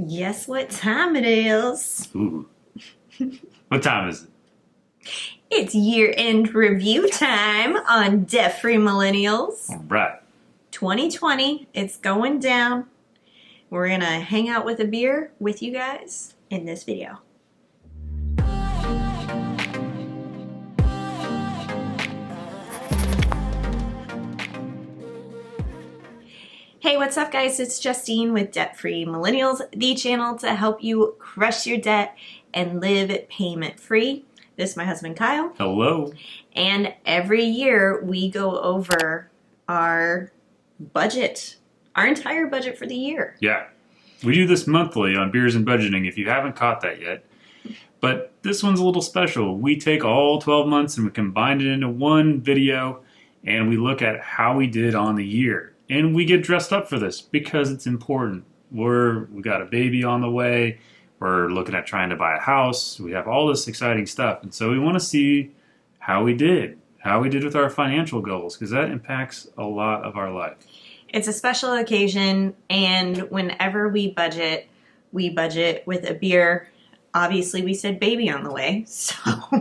Guess what time it is? Ooh. What time is it? It's year-end review time on Debt Free Millennials. All right. 2020, it's going down. We're going to hang out with a beer with you guys in this video. Hey, what's up guys? It's Justine with Debt Free Millennials, the channel to help you crush your debt and live payment free. This is my husband Kyle. Hello. And every year we go over our budget, our entire budget for the year. Yeah. We do this monthly on Beers and Budgeting if you haven't caught that yet. But this one's a little special. We take all 12 months and we combine it into one video and we look at how we did on the year. And we get dressed up for this because it's important. We got a baby on the way. We're looking at trying to buy a house. We have all this exciting stuff. And so we want to see how we did with our financial goals, because that impacts a lot of our life. It's a special occasion, and whenever we budget with a beer. Obviously, we said baby on the way, so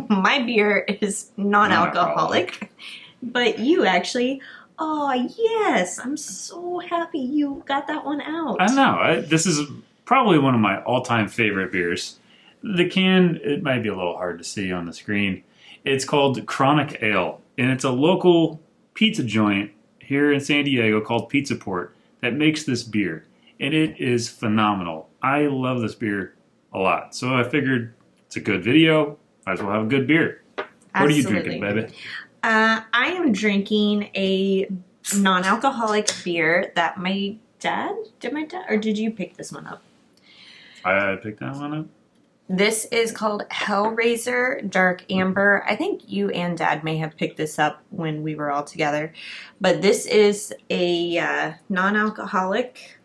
my beer is non-alcoholic. But you actually... Oh, yes. I'm so happy you got that one out. I know. This is probably one of my all-time favorite beers. The can, it might be a little hard to see on the screen. It's called Chronic Ale, and it's a local pizza joint here in San Diego called Pizza Port that makes this beer, and it is phenomenal. I love this beer a lot, so I figured it's a good video. Might as well have a good beer. Absolutely. What are you drinking, baby? I am drinking a non-alcoholic beer that my dad, or did you pick this one up? I picked that one up. This is called Hellraiser Dark Amber. I think you and Dad may have picked this up when we were all together. But this is a non-alcoholic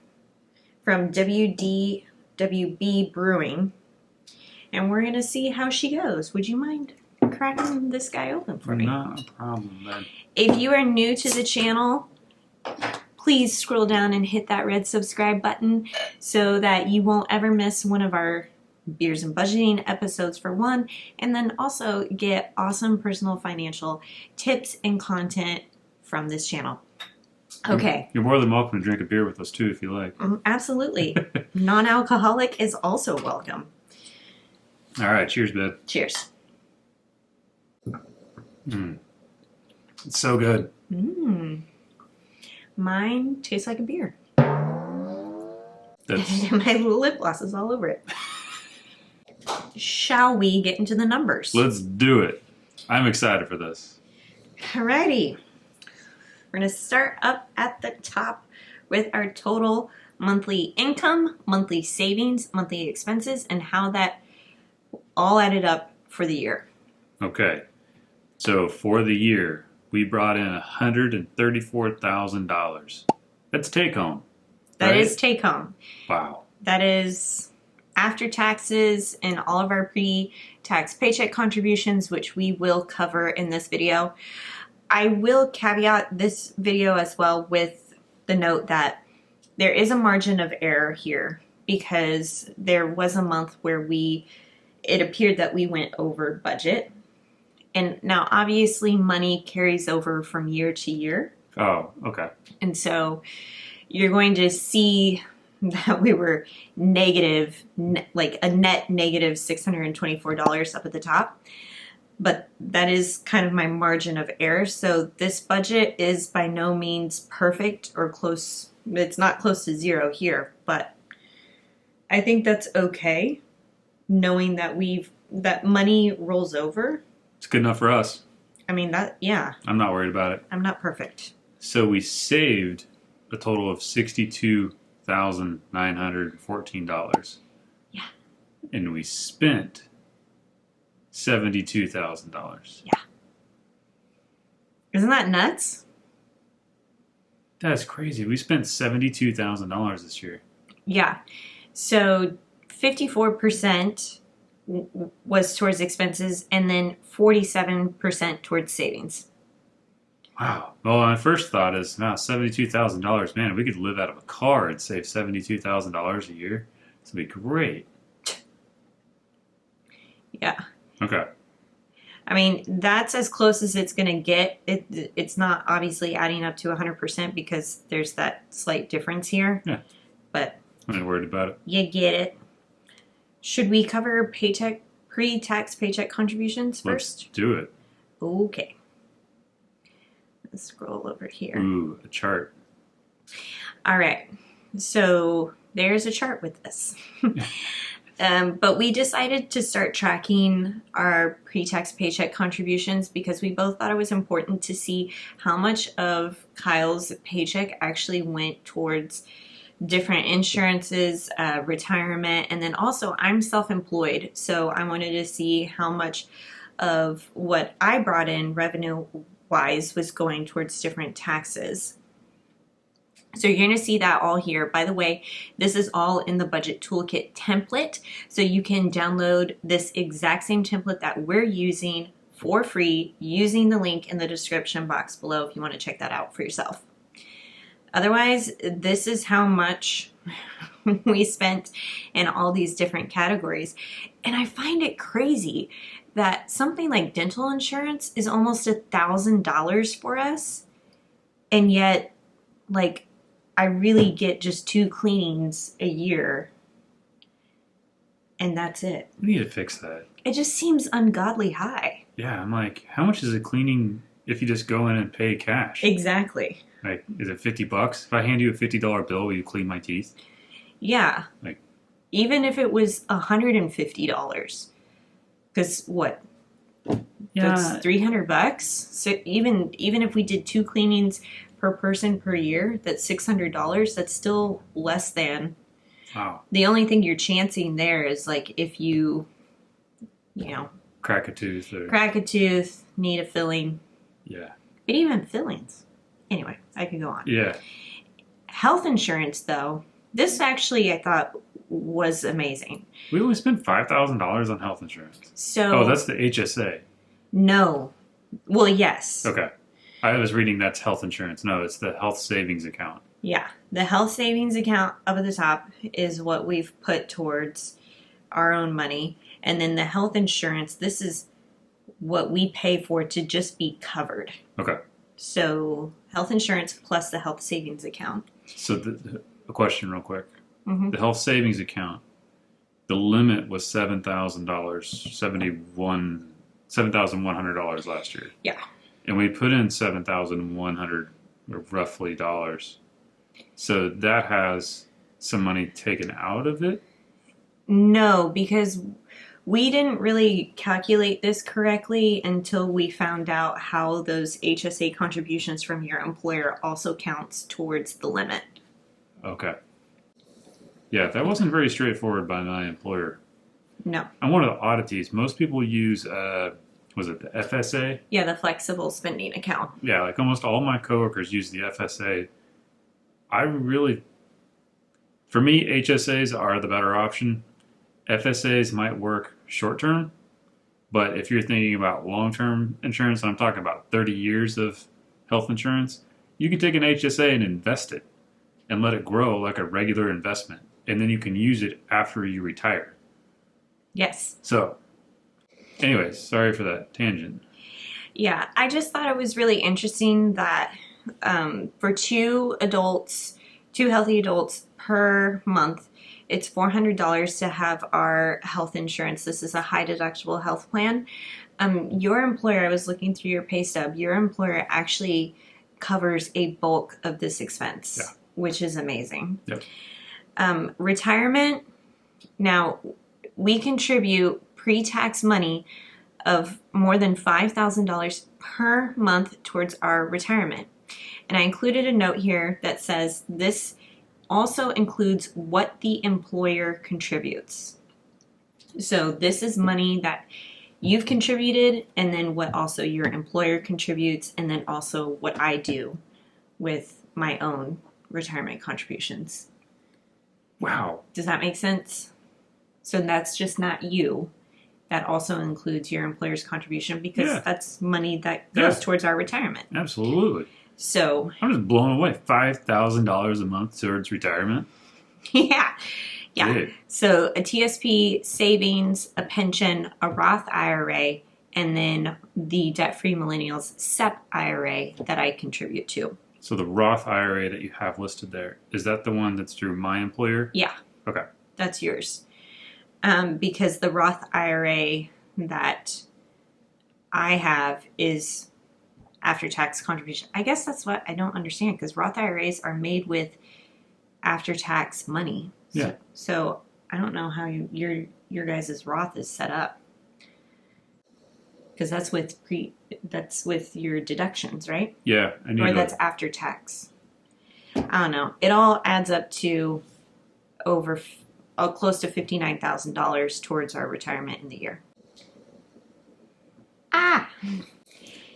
from WDWB Brewing. And we're going to see how she goes. Would you mind cracking this guy open for me? Not a problem, man. If you are new to the channel, please scroll down and hit that red subscribe button so that you won't ever miss one of our Beers and Budgeting episodes for one, and then also get awesome personal financial tips and content from this channel. Okay. You're more than welcome to drink a beer with us too if you like. Absolutely. Non-alcoholic is also welcome. All right. Cheers, babe. Cheers. It's so good. Mine tastes like a beer. That's... My little lip gloss is all over it. Shall we get into the numbers? Let's do it. I'm excited for this. Alrighty. We're going to start up at the top with our total monthly income, monthly savings, monthly expenses, and how that all added up for the year. Okay. So for the year, we brought in $134,000. That's take home. That right? is take home. Wow. That is after taxes and all of our pre-tax paycheck contributions, which we will cover in this video. I will caveat this video as well with the note that there is a margin of error here because there was a month where it appeared that we went over budget. And now obviously money carries over from year to year. Oh, okay. And so you're going to see that we were negative, like a net negative $624 up at the top. But that is kind of my margin of error. So this budget is by no means perfect or close. It's not close to zero here, but I think that's okay, knowing that that money rolls over. It's good enough for us. I mean, yeah. I'm not worried about it. I'm not perfect. So we saved a total of $62,914. Yeah. And we spent $72,000. Yeah. Isn't that nuts? That's crazy. We spent $72,000 this year. Yeah. So 54% was towards expenses and then 47% towards savings. Wow. Well, my first thought is, wow, $72,000. Man, we could live out of a car and save $72,000 a year. This will be great. Yeah. Okay. I mean, that's as close as it's going to get. It's not obviously adding up to 100% because there's that slight difference here. Yeah. But I'm not worried about it. you get it. Should we cover pre-tax paycheck contributions first? Let's do it. Okay. Let's scroll over here. Ooh, a chart. All right. So there's a chart with this. But we decided to start tracking our pre-tax paycheck contributions because we both thought it was important to see how much of Kyle's paycheck actually went towards different insurances, retirement, and then also I'm self-employed, so I wanted to see how much of what I brought in revenue-wise was going towards different taxes. So you're going to see that all here. By the way, this is all in the Budget Toolkit template, so you can download this exact same template that we're using for free using the link in the description box below if you want to check that out for yourself. Otherwise, this is how much we spent in all these different categories. And I find it crazy that something like dental insurance is almost $1,000 for us. And yet, like, I really get just 2 cleanings a year. And that's it. We need to fix that. It just seems ungodly high. Yeah, I'm like, how much is it cleaning if you just go in and pay cash? Exactly. Like, is it $50? If I hand you a $50 bill, will you clean my teeth? Yeah. Like, even if it was $150. Because what? yeah, That's $300. So even if we did 2 cleanings per person per year, that's $600. That's still less than. wow. The only thing you're chancing there is like if you Crack a tooth. Or, crack a tooth, need a filling. yeah. But even fillings. Anyway, I can go on. Yeah. Health insurance, though, this actually I thought was amazing. We only spent $5,000 on health insurance. So Oh, that's the HSA. no. Well, yes. Okay. I was reading that's health insurance. No, it's the health savings account. Yeah. The health savings account up at the top is what we've put towards our own money. And then the health insurance, this is what we pay for to just be covered. Okay. So health insurance plus the health savings account. So a question real quick. Mm-hmm. The health savings account, the limit was $7,000, $7,100 last year. Yeah. And we put in $7,100 roughly dollars. So that has some money taken out of it? No, because we didn't really calculate this correctly until we found out how those HSA contributions from your employer also counts towards the limit. Okay. Yeah, that wasn't very straightforward by my employer. No. On one of the oddities, most people use, was it the FSA? Yeah, the flexible spending account. Yeah, like almost all my coworkers use the FSA. For me, HSAs are the better option. FSAs might work short term, but if you're thinking about long term insurance, and I'm talking about 30 years of health insurance, you can take an HSA and invest it and let it grow like a regular investment. And then you can use it after you retire. Yes. So, anyways, sorry for that tangent. Yeah, I just thought it was really interesting that for 2 healthy adults per month, it's $400 to have our health insurance. This is a high deductible health plan. Your employer, I was looking through your pay stub, your employer actually covers a bulk of this expense, Yeah. which is amazing. Yep. Retirement, now we contribute pre-tax money of more than $5,000 per month towards our retirement. And I included a note here that says this also includes what the employer contributes. So this is money that you've contributed and then what also your employer contributes and then also what I do with my own retirement contributions. Wow. Does that make sense? So that's just not you. That also includes your employer's contribution because Yeah. that's money that goes Yeah. towards our retirement. Absolutely. So, I'm just blown away. $5,000 a month towards retirement. yeah. Yeah. big. So a TSP, savings, a pension, a Roth IRA, and then the debt-free millennials SEP IRA that I contribute to. So the Roth IRA that you have listed there, is that the one that's through my employer? Yeah. Okay. That's yours. Because the Roth IRA that I have is after-tax contribution. I guess that's what I don't understand, because Roth IRAs are made with after-tax money. Yeah. So I don't know how your guys' Roth is set up, because that's with your deductions, right? Yeah, I need Or that's after tax. I don't know. It all adds up to over close to $59,000 towards our retirement in the year. Ah.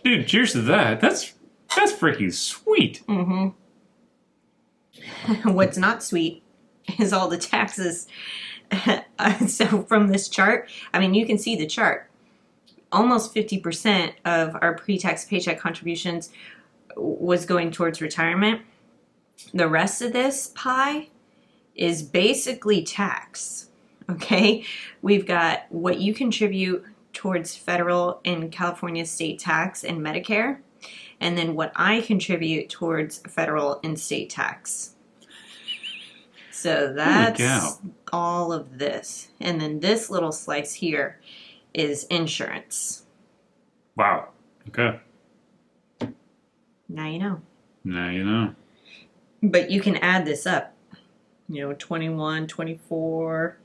Dude, cheers to that. That's freaking sweet. Mm-hmm. What's not sweet is all the taxes. So from this chart, I mean, you can see the chart. Almost 50% of our pre-tax paycheck contributions was going towards retirement. The rest of this pie is basically tax. Okay? We've got what you contribute towards federal and California state tax and Medicare, and then what I contribute towards federal and state tax. So that's all of this. And then this little slice here is insurance. Wow. Okay. Now you know. Now you know. But you can add this up. 21, 24,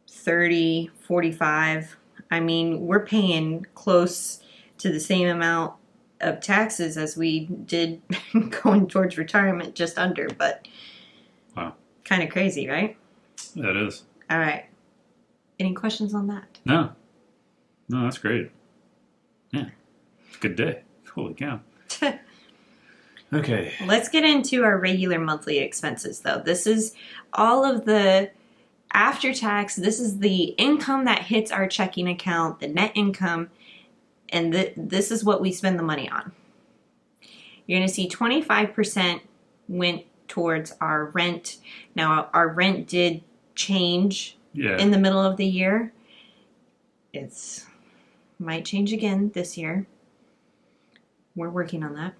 30, 45. I mean, we're paying close to the same amount of taxes as we did going towards retirement, just under, but wow. Kind of crazy, right? That is. All right. Any questions on that? No, that's great. Yeah. It's a good day. Holy cow. Okay. Let's get into our regular monthly expenses, though. This is all of the after tax. This is the income that hits our checking account, the net income, and this is what we spend the money on. You're going to see 25% went towards our rent. Now, our rent did change in the middle of the year. It's might change again this year. We're working on that.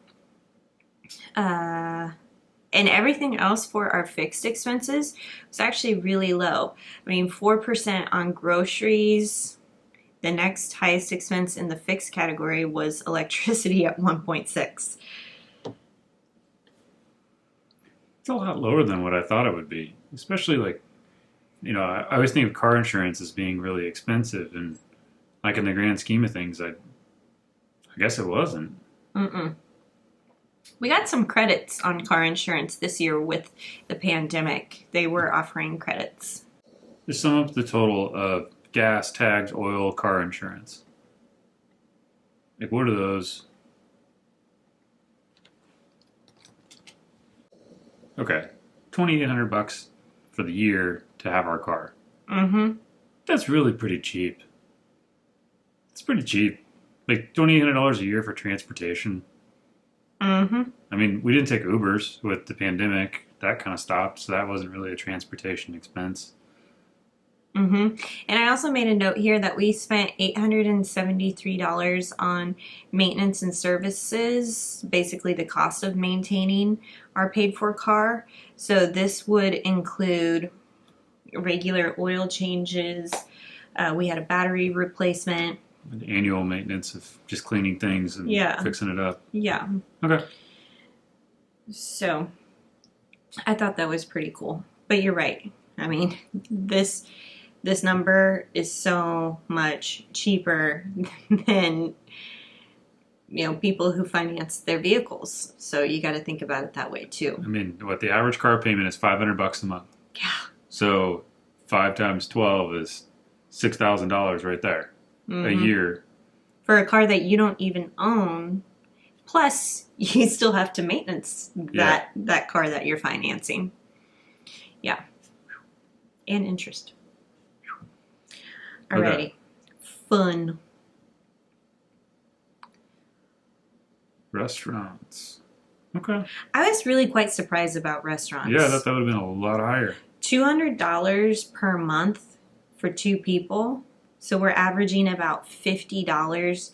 And everything else for our fixed expenses was actually really low. I mean, 4% on groceries. The next highest expense in the fixed category was electricity at 1.6. It's a lot lower than what I thought it would be. Especially I always think of car insurance as being really expensive, and in the grand scheme of things, I guess it wasn't. We got some credits on car insurance this year with the pandemic. They were offering credits. Just sum up the total of gas, tags, oil, car insurance. What are those? Okay, $2,800 for the year to have our car. That's really pretty cheap. It's pretty cheap. $2,800 a year for transportation. I mean, we didn't take Ubers with the pandemic. That kind of stopped, so that wasn't really a transportation expense. And I also made a note here that we spent $873 on maintenance and services, basically the cost of maintaining our paid-for car. So this would include regular oil changes. We had a battery replacement. Annual maintenance of just cleaning things and fixing it up. Yeah. Okay. So I thought that was pretty cool. But you're right. I mean, this number is so much cheaper than people who finance their vehicles. So you got to think about it that way too. I mean, the average car payment is $500 a month. Yeah. So 5 times 12 is $6,000 right there a year for a car that you don't even own. Plus, you still have to maintenance that car that you're financing. Yeah. And interest. Alrighty. Okay. Fun. Restaurants. Okay. I was really quite surprised about restaurants. Yeah, I thought that would have been a lot higher. $200 per month for 2 people. So we're averaging about $50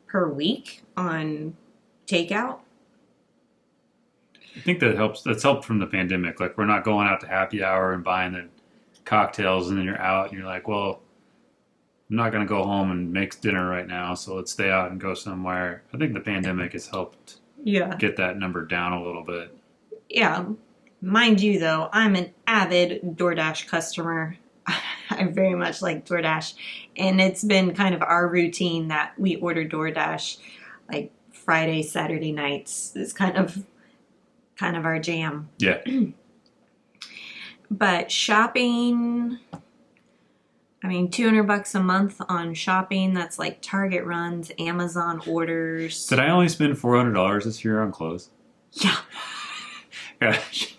per week on takeout. I think that helps. That's helped from the pandemic. Like, we're not going out to happy hour and buying the cocktails, and then you're out and you're like, well, I'm not going to go home and make dinner right now, so let's stay out and go somewhere. I think the pandemic has helped get that number down a little bit. Yeah. Mind you, though, I'm an avid DoorDash customer. I very much like DoorDash, and it's been kind of our routine that we order DoorDash like Friday, Saturday nights. It's kind of our jam. Yeah. But shopping, I mean, $200 a month on shopping. That's like Target runs, Amazon orders. Did I only spend $400 this year on clothes? Yeah. Gosh.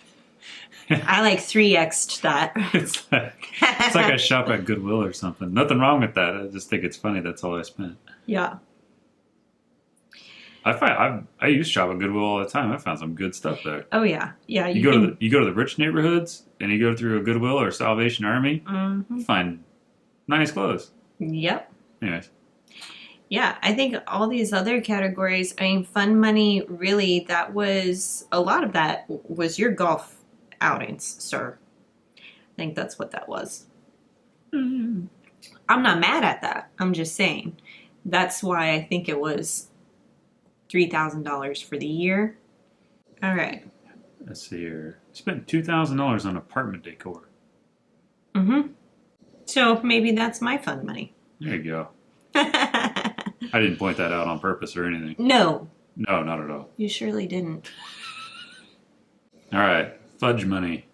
I like 3x'd that. It's like I shop at Goodwill or something. Nothing wrong with that. I just think it's funny. That's all I spent. Yeah. I used to shop at Goodwill all the time. I found some good stuff there. Oh yeah, yeah. You go to the rich neighborhoods and you go through a Goodwill or Salvation Army. You find nice clothes. Yep. Anyways. Yeah, I think all these other categories. I mean, fun money. Really, that was a lot of that was your golf outings, sir. I think that's what that was. I'm not mad at that. I'm just saying that's why I think it was $3,000 for the year. All right. Let's see here. Spent $2,000 on apartment decor. So maybe that's my fun money. There you go. I didn't point that out on purpose or anything. No. No, not at all. You surely didn't. All right. Fudge money.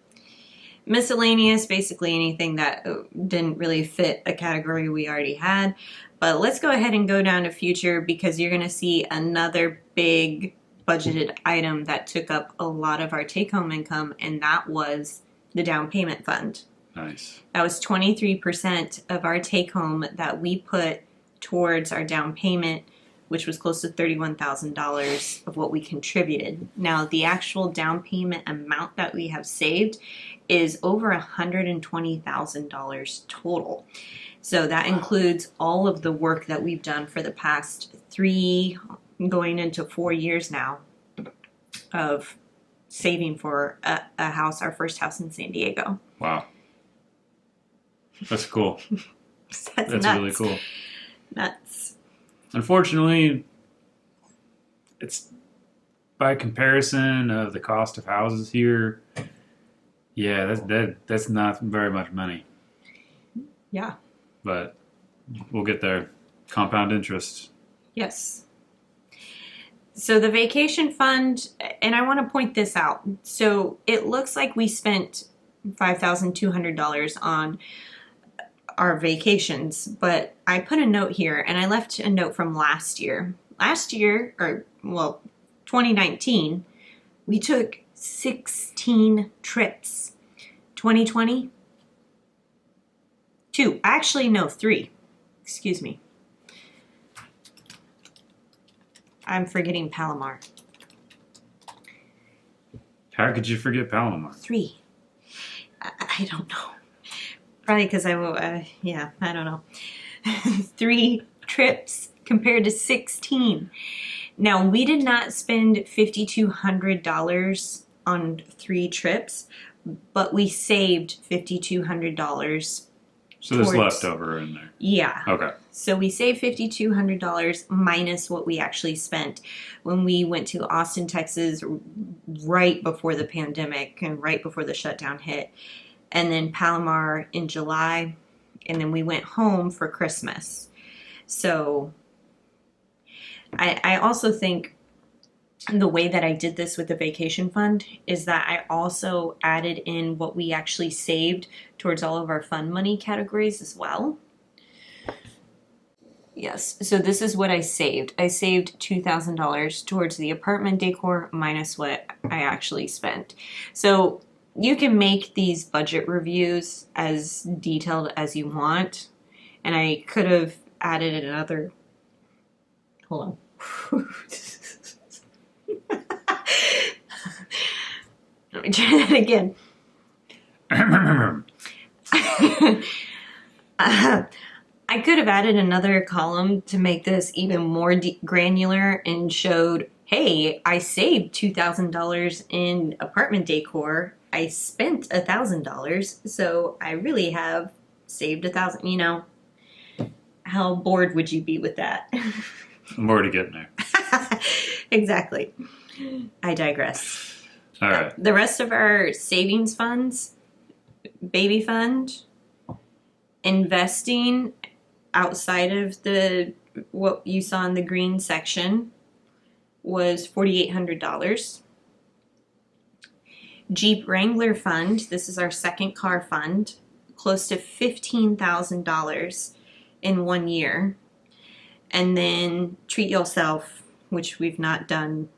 Miscellaneous, basically anything that didn't really fit a category we already had. But let's go ahead and go down to future because you're going to see another big budgeted item that took up a lot of our take-home income, and that was the down payment fund. Nice. That was 23% of our take-home that we put towards our down payment, which was close to $31,000 of what we contributed. Now, the actual down payment amount that we have saved is over $120,000 total. So that includes all of the work that we've done for the past 3, going into 4 years now of saving for a house, our first house in San Diego. Wow. That's cool. That's nuts. Really cool. Nuts. Unfortunately, it's by comparison of the cost of houses here. Yeah, that's not very much money. Yeah. But we'll get there. Compound interest. Yes. So the vacation fund, and I want to point this out. So it looks like we spent $5,200 on our vacations, but I put a note here, and I left a note from last year. 2019, we took 16 trips. 2020, 2. Actually, no, 3. Excuse me. I'm forgetting Palomar. How could you forget Palomar? 3. I don't know. Probably because I don't know. 3 trips compared to 16. Now, we did not spend $5,200 on 3 trips, but we saved $5,200. So there's leftover in there. Yeah. Okay. So we saved $5,200 minus what we actually spent when we went to Austin, Texas, right before the pandemic and right before the shutdown hit. And then Palomar in July, and then we went home for Christmas. So I also think the way that I did this with the vacation fund is that I also added in what we actually saved towards all of our fun money categories as well. Yes, so this is what I saved. I saved $2,000 towards the apartment decor minus what I actually spent. So you can make these budget reviews as detailed as you want. And I could have added another, hold on. Let me try that again. I could have added another column to make this even more granular and showed, hey, I saved $2,000 in apartment decor. I spent $1,000, so I really have saved $1,000. You know, how bored would you be with that? I'm already getting there. Exactly. I digress. All right. The rest of our savings funds, baby fund, investing outside of what you saw in the green section was $4,800. Jeep Wrangler fund, this is our second car fund, close to $15,000 in 1 year. And then treat yourself, which we've not done,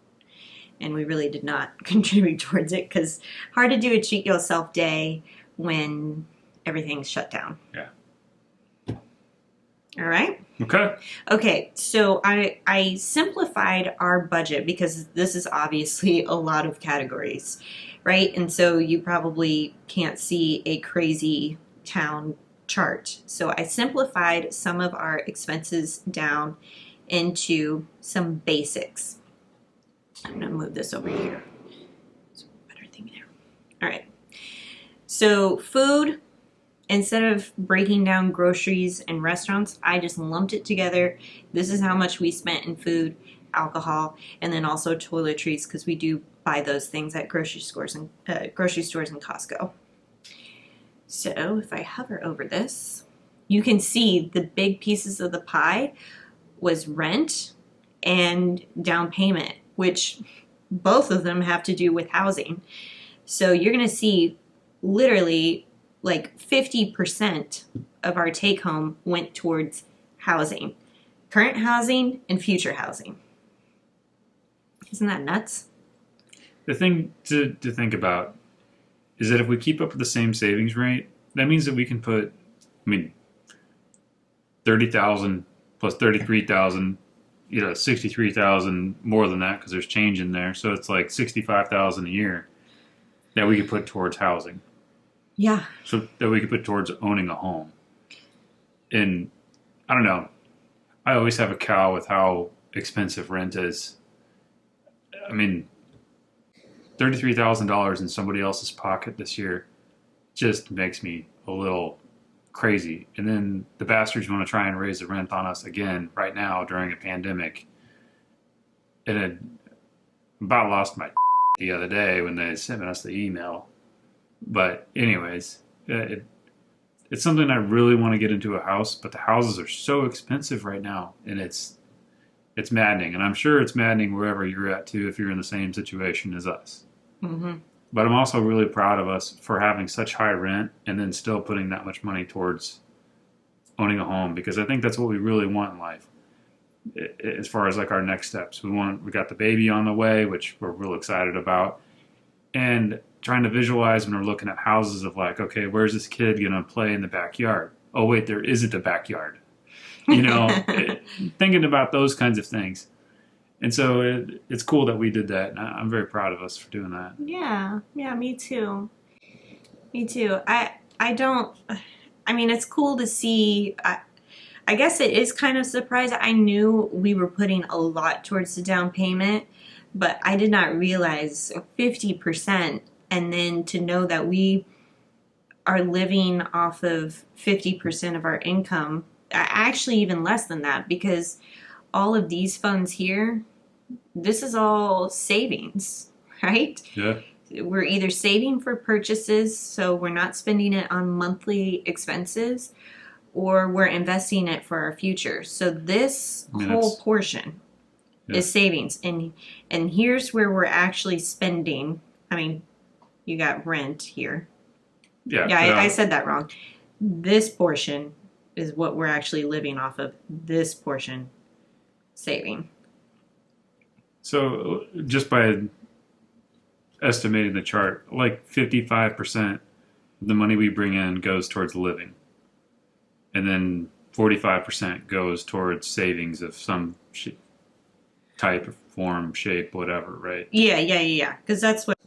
and we really did not contribute towards it because hard to do a treat yourself day when everything's shut down. Yeah. All right. Okay, so I simplified our budget because this is obviously a lot of categories, right? And so you probably can't see a crazy town chart. So I simplified some of our expenses down into some basics. I'm going to move this over here. There's a better thing there. All right. So food, instead of breaking down groceries and restaurants, I just lumped it together. This is how much we spent in food, alcohol, and then also toiletries because we do buy those things at grocery stores and Costco. So if I hover over this, you can see the big pieces of the pie was rent and down payment, which both of them have to do with housing. So you're going to see literally like 50% of our take home went towards housing, current housing and future housing. Isn't that nuts? The thing to think about is that if we keep up with the same savings rate, that means that we can put, 30,000 plus 33,000, 63,000 more than that because there's change in there. So it's like 65,000 a year that we could put towards housing. Yeah. So that we could put towards owning a home. And I don't know. I always have a cow with how expensive rent is. $33,000 in somebody else's pocket this year just makes me a little crazy. And then the bastards want to try and raise the rent on us again right now during a pandemic. And I about lost my the other day when they sent us the email. But anyways, it's something I really want to get into a house, but the houses are so expensive right now, and it's maddening. And I'm sure it's maddening wherever you're at too if you're in the same situation as us. Mm-hmm. But I'm also really proud of us for having such high rent and then still putting that much money towards owning a home, because I think that's what we really want in life. As far as like our next steps, we got the baby on the way, which we're real excited about, and trying to visualize when we're looking at houses of like, okay, where's this kid gonna play in the backyard? Oh wait, there isn't a backyard. Thinking about those kinds of things. And so it's cool that we did that. And I'm very proud of us for doing that. Yeah, me too. It's cool to see. I guess it is kind of surprising. I knew we were putting a lot towards the down payment, but I did not realize 50%. And then to know that we are living off of 50% of our income, actually even less than that, because all of these funds here, this is all savings, right? Yeah. We're either saving for purchases, so we're not spending it on monthly expenses, or we're investing it for our future. So this whole portion is savings. And here's where we're actually spending. You got rent here. Yeah, I said that wrong. This portion is what we're actually living off of. This portion, saving. So just by estimating the chart, like 55% of the money we bring in goes towards living. And then 45% goes towards savings of some type, form, shape, whatever, right? Yeah. Because that's what...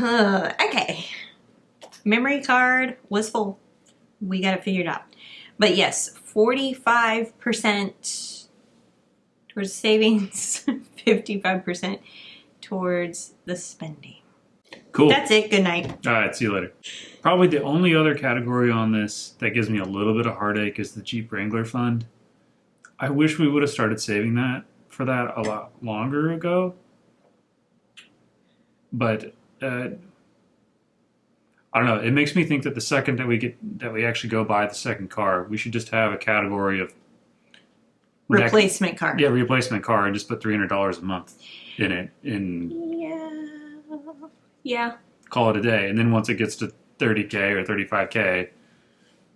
Okay. Memory card was full. We got it figured out. But yes, 45% towards savings, 55% towards the spending. Cool. That's it. Good night. All right, see you later. Probably the only other category on this that gives me a little bit of heartache is the Jeep Wrangler fund. I wish we would have started saving that for that a lot longer ago. But I don't know. It makes me think that the second that we actually go buy the second car, we should just have a category of Replacement car. Yeah, replacement car, and just put $300 a month in it, and Yeah. call it a day. And then once it gets to 30K or 35K,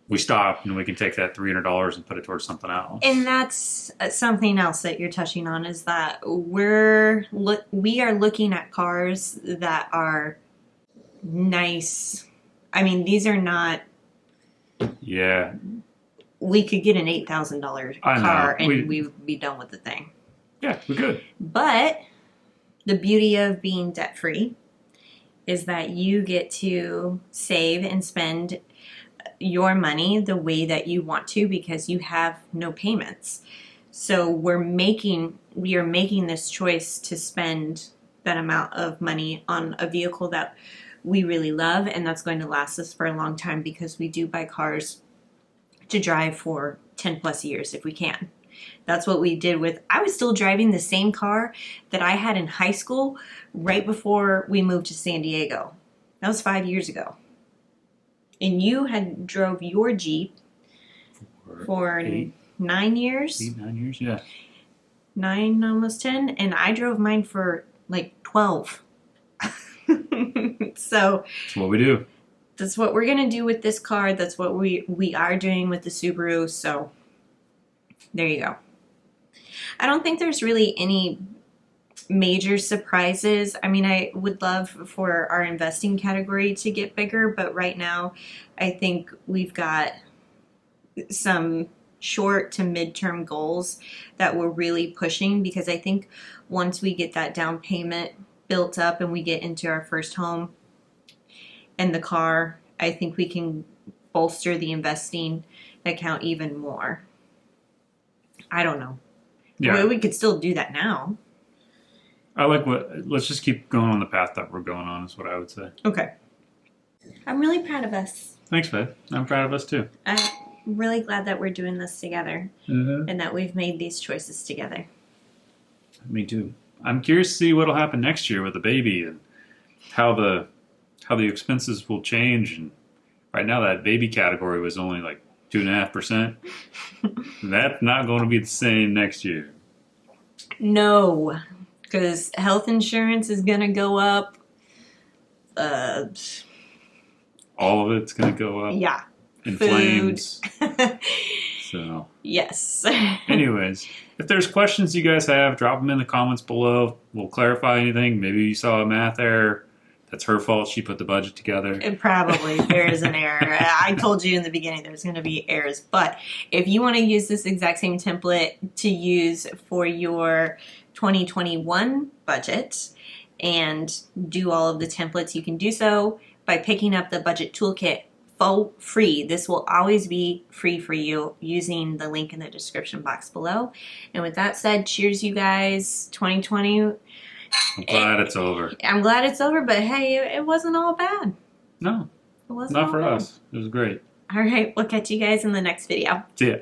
we stop and we can take that $300 and put it towards something else. And that's something else that you're touching on, is that we are looking at cars that are nice. I mean, these are not. Yeah. We could get an $8,000 car and we'd be done with the thing. Yeah, we could. But the beauty of being debt free is that you get to save and spend your money the way that you want to, because you have no payments. So we are making this choice to spend that amount of money on a vehicle that we really love, and that's going to last us for a long time, because we do buy cars to drive for 10 plus years if we can. That's what we did with, I was still driving the same car that I had in high school right before we moved to San Diego. That was 5 years ago. And you had drove your Jeep for 9 years? 8, 9 years, yeah. 9, almost 10. And I drove mine for like 12. So that's what we do. That's what we're going to do with this car. That's what we are doing with the Subaru. So there you go. I don't think there's really any major surprises. I mean, I would love for our investing category to get bigger, but right now I think we've got some short to midterm goals that we're really pushing, because I think once we get that down payment built up and we get into our first home and the car, I think we can bolster the investing account even more. I don't know. Yeah. Well, we could still do that now. Let's just keep going on the path that we're going on, is what I would say. Okay. I'm really proud of us. Thanks, babe. I'm proud of us too. I'm really glad that we're doing this together, and that we've made these choices together. Me too. I'm curious to see what'll happen next year with the baby, and how the expenses will change. And right now that baby category was only like 2.5%. That's not going to be the same next year. No, because health insurance is going to go up. All of it's going to go up. Yeah. In Food. flames. So. Yes. Anyways, if there's questions you guys have, drop them in the comments below. We'll clarify anything. Maybe you saw a math error. That's her fault. She put the budget together. Probably. There is an error. I told you in the beginning there's going to be errors. But if you want to use this exact same template to use for your 2021 budget and do all of the templates, you can do so by picking up the budget toolkit for free. This will always be free for you using the link in the description box below. And with that said, cheers, you guys. 2020. I'm glad it's over. I'm glad it's over, but hey, it wasn't all bad. No, It wasn't not all for bad. us. It was great. All right, we'll catch you guys in the next video. See ya.